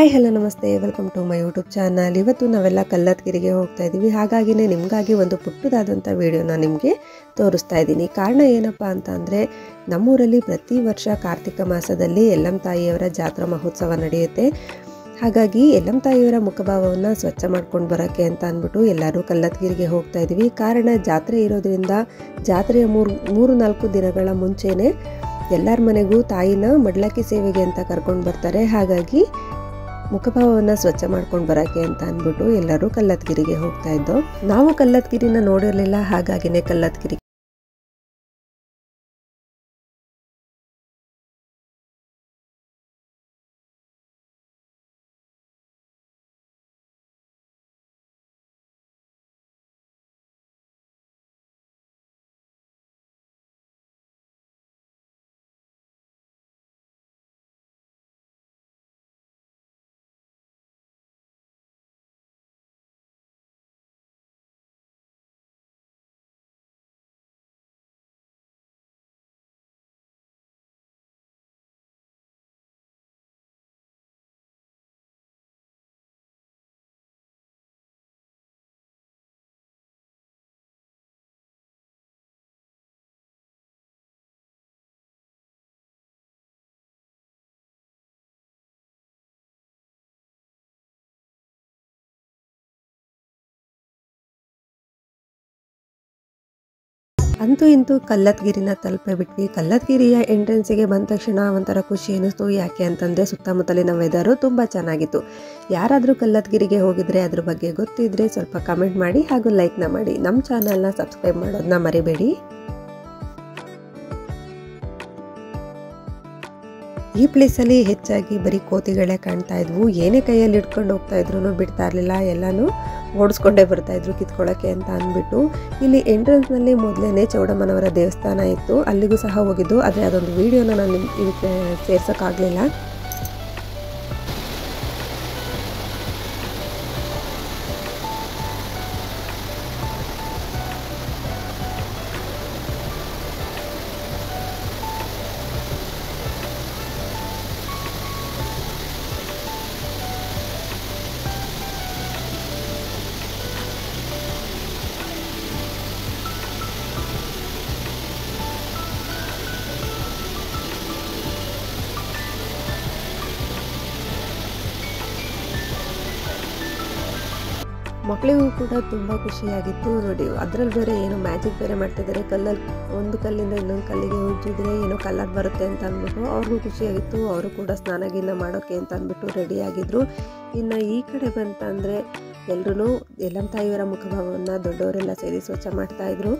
Hi hello namaste, welcome to my YouTube channel. ಇವತ್ತು ನಾವೆಲ್ಲ ಕಲ್ಲತ್ಗಿರಿಗೆ ಹೋಗ್ತಾ ಇದ್ದೀವಿ. ಹಾಗಾಗಿನೇ ನಿಮಗಾಗಿ ಒಂದು ಪುಟ್ಟದಾದಂಥ ವಿಡಿಯೋನ ನಿಮಗೆ ತೋರಿಸ್ತಾ ಇದ್ದೀನಿ. ಕಾರಣ ಏನಪ್ಪ ಅಂತ ಅಂದರೆ, ನಮ್ಮೂರಲ್ಲಿ ಪ್ರತಿ ವರ್ಷ ಕಾರ್ತಿಕ ಮಾಸದಲ್ಲಿ ಯಲ್ಲಮ್ಮ ತಾಯಿಯವರ ಜಾತ್ರಾ ಮಹೋತ್ಸವ ನಡೆಯುತ್ತೆ. ಹಾಗಾಗಿ ಯಲ್ಲಮ್ಮ ತಾಯಿಯವರ ಮುಖಭಾವವನ್ನು ಸ್ವಚ್ಛ ಮಾಡ್ಕೊಂಡು ಬರೋಕ್ಕೆ ಅಂತ ಅಂದ್ಬಿಟ್ಟು ಎಲ್ಲರೂ ಕಲ್ಲತ್ಗಿರಿಗೆ ಹೋಗ್ತಾ ಇದ್ದೀವಿ. ಕಾರಣ ಜಾತ್ರೆ ಇರೋದ್ರಿಂದ ಜಾತ್ರೆಯ 3-4 ದಿನಗಳ ಮುಂಚೆನೇ ಎಲ್ಲರ ಮನೆಗೂ ತಾಯಿನ ಮಡ್ಲಕ್ಕಿ ಸೇವೆಗೆ ಅಂತ ಕರ್ಕೊಂಡು ಬರ್ತಾರೆ. ಹಾಗಾಗಿ ಮುಖಭಾವವನ್ನು ಸ್ವಚ್ಛ ಮಾಡ್ಕೊಂಡು ಬರೋಕ್ಕೆ ಅಂತ ಅಂದ್ಬಿಟ್ಟು ಎಲ್ಲರೂ ಕಲ್ಲತ್ಗಿರಿಗೆ ಹೋಗ್ತಾ ಇದ್ದೋ. ನಾವು ಕಲ್ಲತ್ಗಿರಿನ ನೋಡಿರಲಿಲ್ಲ, ಹಾಗಾಗಿನೇ ಕಲ್ಲತ್ಗಿರಿ ಅಂತೂ ಇಂತೂ ಕಲ್ಲತ್ಗಿರಿನ ತಲುಪೇ ಬಿಟ್ವಿ. ಕಲ್ಲತ್ಗಿರಿಯ ಎಂಟ್ರೆನ್ಸಿಗೆ ಬಂದ ತಕ್ಷಣ ಒಂಥರ ಖುಷಿ ಅನ್ನಿಸ್ತು. ಯಾಕೆ ಅಂತಂದರೆ ಸುತ್ತಮುತ್ತಲಿನ ವೆದರು ತುಂಬ ಚೆನ್ನಾಗಿತ್ತು. ಯಾರಾದರೂ ಕಲ್ಲತ್ಗಿರಿಗೆ ಹೋಗಿದ್ರೆ ಅದ್ರ ಬಗ್ಗೆ ಗೊತ್ತಿದ್ರೆ ಸ್ವಲ್ಪ ಕಮೆಂಟ್ ಮಾಡಿ ಹಾಗೂ ಲೈಕ್ನ ಮಾಡಿ. ನಮ್ಮ ಚಾನಲ್ನ ಸಬ್ಸ್ಕ್ರೈಬ್ ಮಾಡೋದನ್ನ ಮರಿಬೇಡಿ. ಈ ಪ್ಲೇಸಲ್ಲಿ ಹೆಚ್ಚಾಗಿ ಬರೀ ಕೋತಿಗಳೇ ಕಾಣ್ತಾ ಇದ್ವು. ಏನೇ ಕೈಯಲ್ಲಿ ಇಟ್ಕೊಂಡು ಹೋಗ್ತಾ ಇದ್ರು ಬಿಡ್ತಾ ಇರಲಿಲ್ಲ, ಎಲ್ಲನೂ ಓಡಿಸ್ಕೊಂಡೇ ಬರ್ತಾಯಿದ್ರು ಕಿತ್ಕೊಳ್ಳೋಕ್ಕೆ ಅಂತ ಅಂದ್ಬಿಟ್ಟು. ಇಲ್ಲಿ ಎಂಟ್ರೆನ್ಸ್ನಲ್ಲಿ ಮೊದಲೇ ಚೌಡಮ್ಮನವರ ದೇವಸ್ಥಾನ ಇತ್ತು, ಅಲ್ಲಿಗೂ ಸಹ ಹೋಗಿದ್ದು. ಆದರೆ ಅದೊಂದು ವಿಡಿಯೋನ ನಾನು ಇದಕ್ಕೆ ಸೇರ್ಸೋಕ್ಕಾಗಲಿಲ್ಲ. ಮಕ್ಕಳಿಗೂ ಕೂಡ ತುಂಬ ಖುಷಿಯಾಗಿತ್ತು. ನೋಡಿ, ಅದರಲ್ಲಿ ಬೇರೆ ಏನೋ ಮ್ಯಾಜಿಕ್ ಬೇರೆ ಮಾಡ್ತಿದ್ದಾರೆ. ಕಲ್ಲಲ್ಲಿ ಒಂದು ಕಲ್ಲಿಂದ ಇನ್ನೊಂದು ಕಲ್ಲಿಗೆ ಉಜ್ಜಿದ್ರೆ ಏನೋ ಕಲರ್ ಬರುತ್ತೆ ಅಂತ ಅಂದ್ಬಿಟ್ಟು ಅವ್ರಿಗೂ ಖುಷಿಯಾಗಿತ್ತು. ಅವರು ಕೂಡ ಸ್ನಾನ ಮಾಡೋಕ್ಕೆ ಅಂತ ಅಂದ್ಬಿಟ್ಟು ರೆಡಿಯಾಗಿದ್ದರು. ಇನ್ನು ಈ ಕಡೆ ಬಂತಂದರೆ ಎಲ್ಲರೂ ಯಲ್ಲಮ್ಮ ತಾಯಿಯವರ ಮುಖಭಾವವನ್ನು ದೊಡ್ಡವರೆಲ್ಲ ಸೇರಿ ಸ್ವಚ್ಛ ಮಾಡ್ತಾಯಿದ್ರು.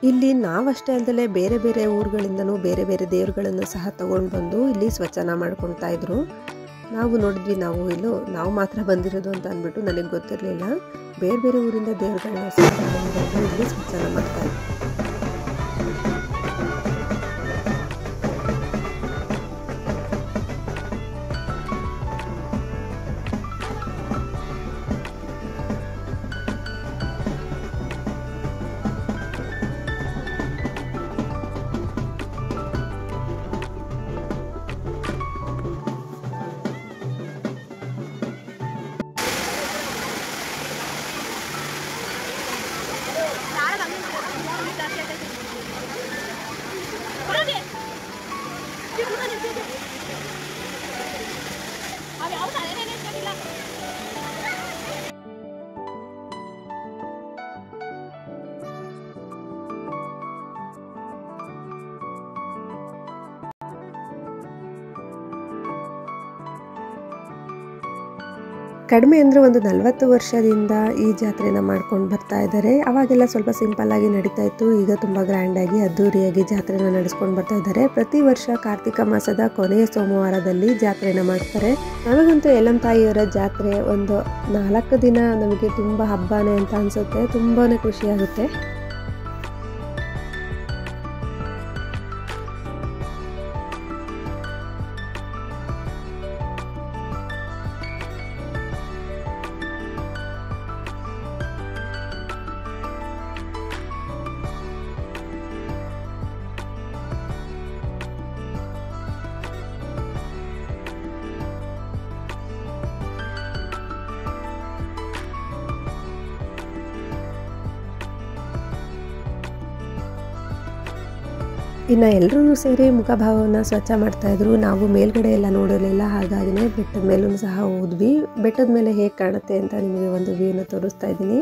ಇಲ್ಲಿ ನಾವಷ್ಟೇ ಅಲ್ಲದೆ ಬೇರೆ ಬೇರೆ ಊರುಗಳಿಂದನೂ ಬೇರೆ ಬೇರೆ ದೇವರುಗಳನ್ನು ಸಹ ತಗೊಂಡು ಬಂದು ಇಲ್ಲಿ ಸ್ವಚ್ಛನ ಮಾಡ್ಕೊಳ್ತಾ ಇದ್ರು. ನಾವು ನೋಡಿದ್ವಿ, ನಾವು ಮಾತ್ರ ಬಂದಿರೋದು ಅಂತ ಅಂದ್ಬಿಟ್ಟು ನನಗೆ ಗೊತ್ತಿರಲಿಲ್ಲ. ಬೇರೆ ಬೇರೆ ಊರಿಂದ ದೇವರುಗಳನ್ನ ಸಹ ತಗೊಂಡು ಬಂದು ಇಲ್ಲಿ ಸ್ವಚ್ಛನ ಮಾಡ್ತಾ ಇದ್ರು. ಕಡಿಮೆ ಅಂದರೆ ಒಂದು 40 ವರ್ಷದಿಂದ ಈ ಜಾತ್ರೆನ ಮಾಡ್ಕೊಂಡು ಬರ್ತಾ ಇದ್ದಾರೆ. ಅವಾಗೆಲ್ಲ ಸ್ವಲ್ಪ ಸಿಂಪಲ್ಲಾಗಿ ನಡೀತಾ ಇತ್ತು. ಈಗ ತುಂಬ ಗ್ರ್ಯಾಂಡಾಗಿ ಅದ್ದೂರಿಯಾಗಿ ಜಾತ್ರೆನ ನಡೆಸ್ಕೊಂಡು ಬರ್ತಾ ಇದ್ದಾರೆ. ಪ್ರತಿ ವರ್ಷ ಕಾರ್ತಿಕ ಮಾಸದ ಕೊನೆಯ ಸೋಮವಾರದಲ್ಲಿ ಜಾತ್ರೆನ ಮಾಡ್ತಾರೆ. ನಮಗಂತೂ ಯಲ್ಲಮ್ಮ ತಾಯಿಯವರ ಜಾತ್ರೆ ಒಂದು 4 ದಿನ ನಮಗೆ ತುಂಬ ಹಬ್ಬನೇ ಅಂತ ಅನಿಸುತ್ತೆ. ತುಂಬಾ ಖುಷಿಯಾಗುತ್ತೆ. ಇನ್ನು ಎಲ್ಲರೂ ಸೇರಿ ಮುಖಭಾವವನ್ನು ಸ್ವಚ್ಛ ಮಾಡ್ತಾಯಿದ್ರು. ನಾವು ಮೇಲ್ಗಡೆ ಎಲ್ಲ ನೋಡಿರಲಿಲ್ಲ, ಹಾಗಾಗಿನೇ ಬೆಟ್ಟದ ಮೇಲೂ ಸಹ ಹೋದ್ವಿ. ಬೆಟ್ಟದ ಮೇಲೆ ಹೇಗೆ ಕಾಣುತ್ತೆ ಅಂತ ನಿಮಗೆ ಒಂದು ವ್ಯೂನ ತೋರಿಸ್ತಾ ಇದ್ದೀನಿ.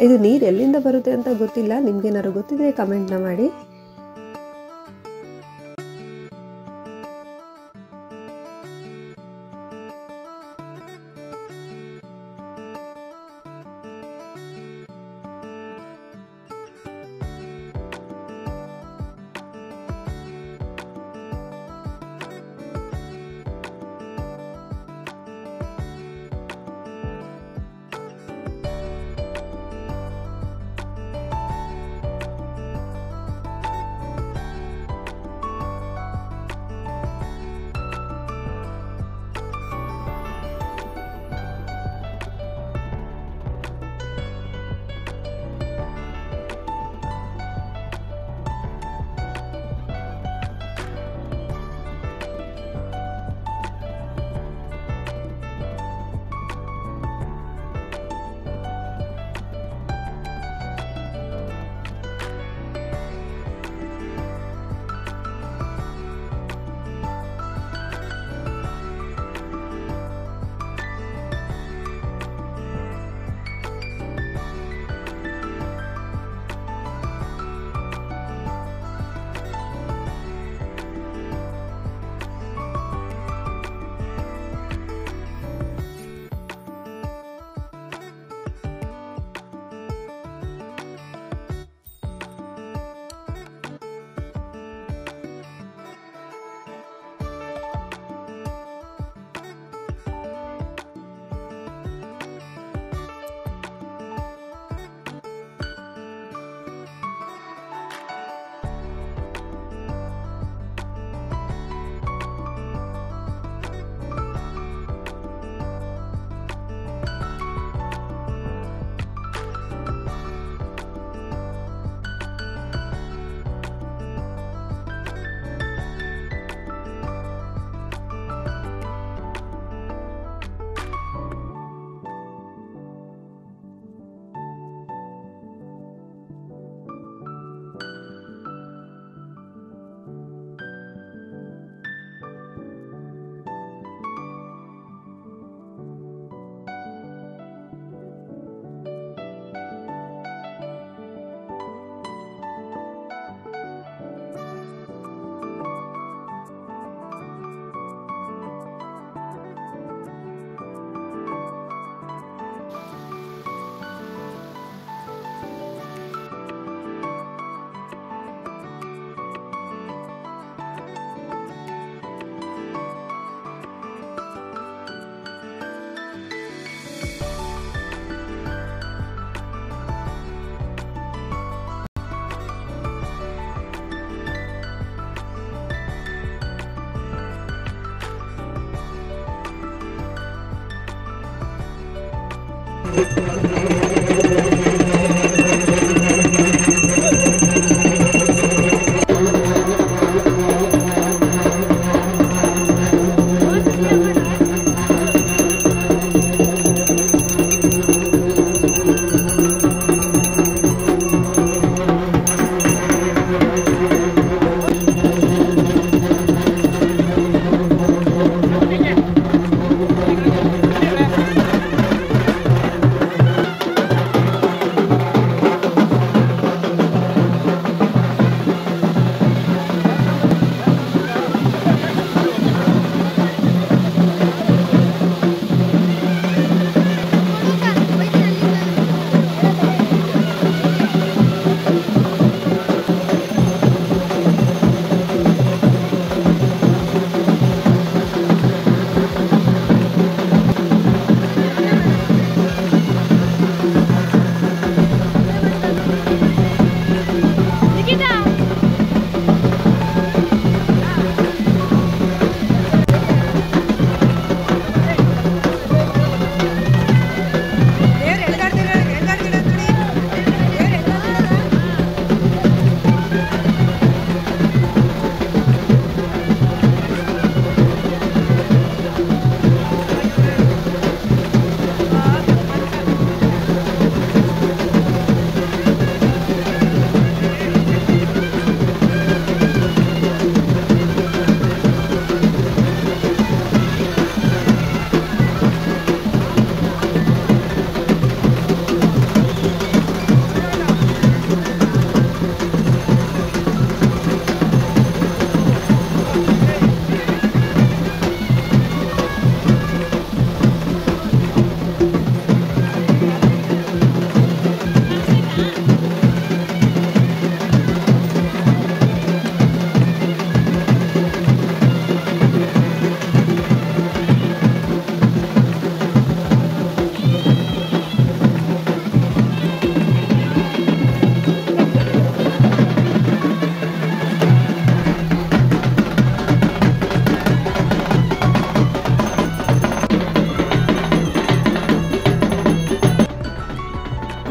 ಇದು ನೀರು ಎಲ್ಲಿಂದ ಬರುತ್ತೆ ಅಂತ ಗೊತ್ತಿಲ್ಲ, ನಿಮ್ಗೇನಾದ್ರು ಗೊತ್ತಿದ್ರೆ ಕಮೆಂಟ್ನ ಮಾಡಿ.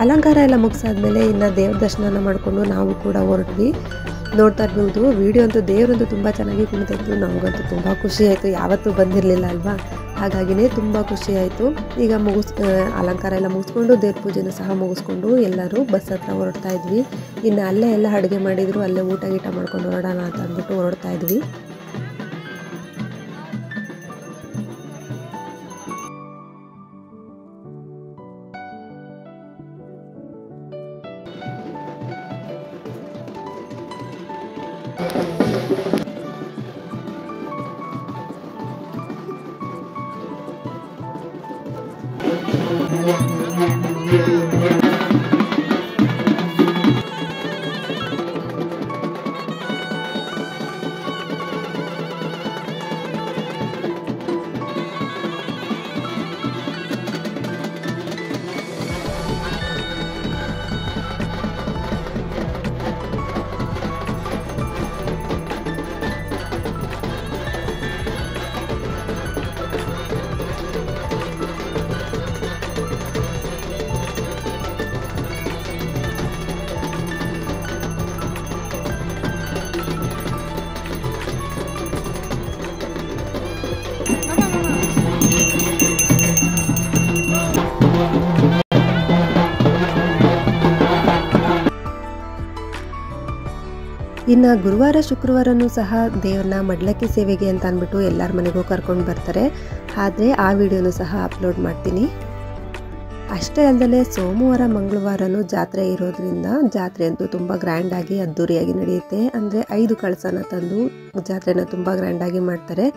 ಅಲಂಕಾರ ಎಲ್ಲ ಮುಗಿಸಾದ್ಮೇಲೆ ಇನ್ನು ದೇವ್ರ ದರ್ಶನ ಮಾಡಿಕೊಂಡು ನಾವು ಕೂಡ ಹೊರಟ್ವಿ. ನೋಡ್ತಾ ಇರ್ಬೋದು ವಿಡಿಯೋ ಅಂತೂ ದೇವರಂತೂ ತುಂಬ ಚೆನ್ನಾಗಿ ಕುಣಿತಾಯಿತ್ತು. ನಮಗಂತೂ ತುಂಬ ಖುಷಿ ಆಯಿತು, ಯಾವತ್ತೂ ಬಂದಿರಲಿಲ್ಲ ಅಲ್ವಾ, ಹಾಗಾಗಿನೇ ತುಂಬ ಖುಷಿ ಆಯಿತು. ಈಗ ಅಲಂಕಾರ ಎಲ್ಲ ಮುಗಿಸ್ಕೊಂಡು ದೇವ್ರ ಪೂಜೆನೂ ಸಹ ಮುಗಿಸ್ಕೊಂಡು ಎಲ್ಲರೂ ಬಸ್ ಹತ್ರ ಹೊರಡ್ತಾ ಇದ್ವಿ. ಇನ್ನು ಅಲ್ಲೇ ಎಲ್ಲ ಅಡುಗೆ ಮಾಡಿದ್ರು, ಅಲ್ಲೇ ಊಟ ಮಾಡ್ಕೊಂಡು ಹೊರಡೋಣ ಅಂತ ಅಂದ್ಬಿಟ್ಟು ಹೊರಡ್ತಾ ಇದ್ವಿ. ಇನ್ನು ಗುರುವಾರ ಶುಕ್ರವಾರನೂ ಸಹ ದೇವ್ರನ್ನ ಮಡ್ಲಕ್ಕಿ ಸೇವೆಗೆ ಅಂತ ಅಂದ್ಬಿಟ್ಟು ಎಲ್ಲರ ಮನೆಗೂ ಕರ್ಕೊಂಡು ಬರ್ತಾರೆ. ಆದರೆ ಆ ವಿಡಿಯೋನು ಸಹ ಅಪ್ಲೋಡ್ ಮಾಡ್ತೀನಿ. ಅಷ್ಟೇ ಅಲ್ಲದೆ ಸೋಮವಾರ ಮಂಗಳವಾರನೂ ಜಾತ್ರೆ ಇರೋದ್ರಿಂದ ಜಾತ್ರೆ ಅಂತೂ ತುಂಬ ಗ್ರ್ಯಾಂಡಾಗಿ ಅದ್ದೂರಿಯಾಗಿ ನಡೆಯುತ್ತೆ. ಅಂದರೆ 5 ಕಳಸನ ತಂದು ಜಾತ್ರೆನ ತುಂಬ ಗ್ರ್ಯಾಂಡಾಗಿ ಮಾಡ್ತಾರೆ.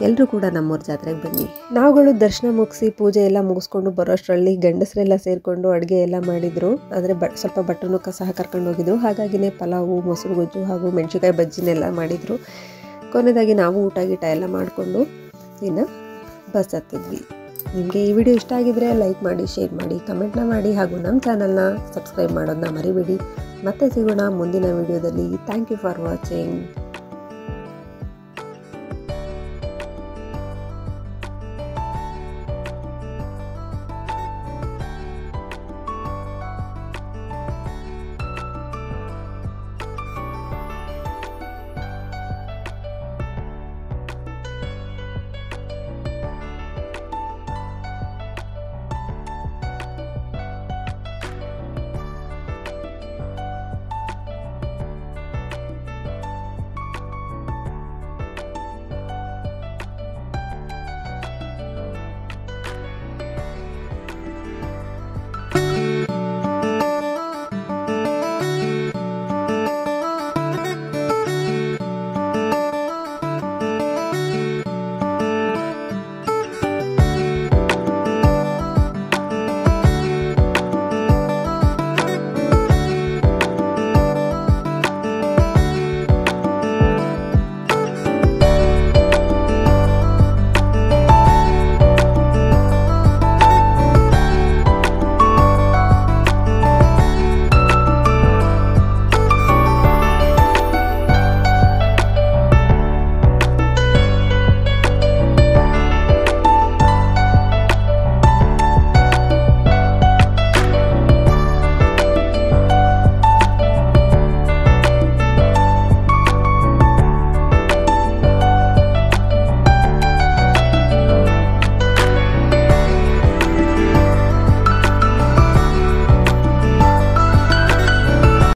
ಎಲ್ಲರೂ ಕೂಡ ನಮ್ಮೂರ ಜಾತ್ರೆಗೆ ಬನ್ನಿ. ನಾವುಗಳು ದರ್ಶನ ಮುಗಿಸಿ ಪೂಜೆ ಎಲ್ಲ ಮುಗಿಸ್ಕೊಂಡು ಬರೋಷ್ಟರಲ್ಲಿ ಗಂಡಸರೆಲ್ಲ ಸೇರಿಕೊಂಡು ಅಡುಗೆ ಎಲ್ಲ ಮಾಡಿದರು. ಅಂದರೆ ಸ್ವಲ್ಪ ಭಟ್ರನ್ನು ಸಹ ಕರ್ಕೊಂಡು ಹೋಗಿದ್ರು. ಹಾಗಾಗಿನೇ ಪಲಾವು, ಮೊಸರು ಗೊಜ್ಜು ಹಾಗೂ ಮೆಣಸಿನ್ಕಾಯಿ ಬಜ್ಜಿನೆಲ್ಲ ಮಾಡಿದರು. ಕೊನೆಯದಾಗಿ ನಾವು ಊಟ ಎಲ್ಲ ಮಾಡಿಕೊಂಡು ಇನ್ನು ಬಸ್ ಹತ್ತಿದ್ವಿ. ನಿಮಗೆ ಈ ವಿಡಿಯೋ ಇಷ್ಟ ಆಗಿದ್ರೆ ಲೈಕ್ ಮಾಡಿ, ಶೇರ್ ಮಾಡಿ, ಕಮೆಂಟ್ನ ಮಾಡಿ ಹಾಗೂ ನಮ್ಮ ಚಾನಲ್ನ ಸಬ್ಸ್ಕ್ರೈಬ್ ಮಾಡೋದನ್ನ ಮರಿಬೇಡಿ. ಮತ್ತೆ ಸಿಗೋಣ ಮುಂದಿನ ವಿಡಿಯೋದಲ್ಲಿ. Thank you for watching.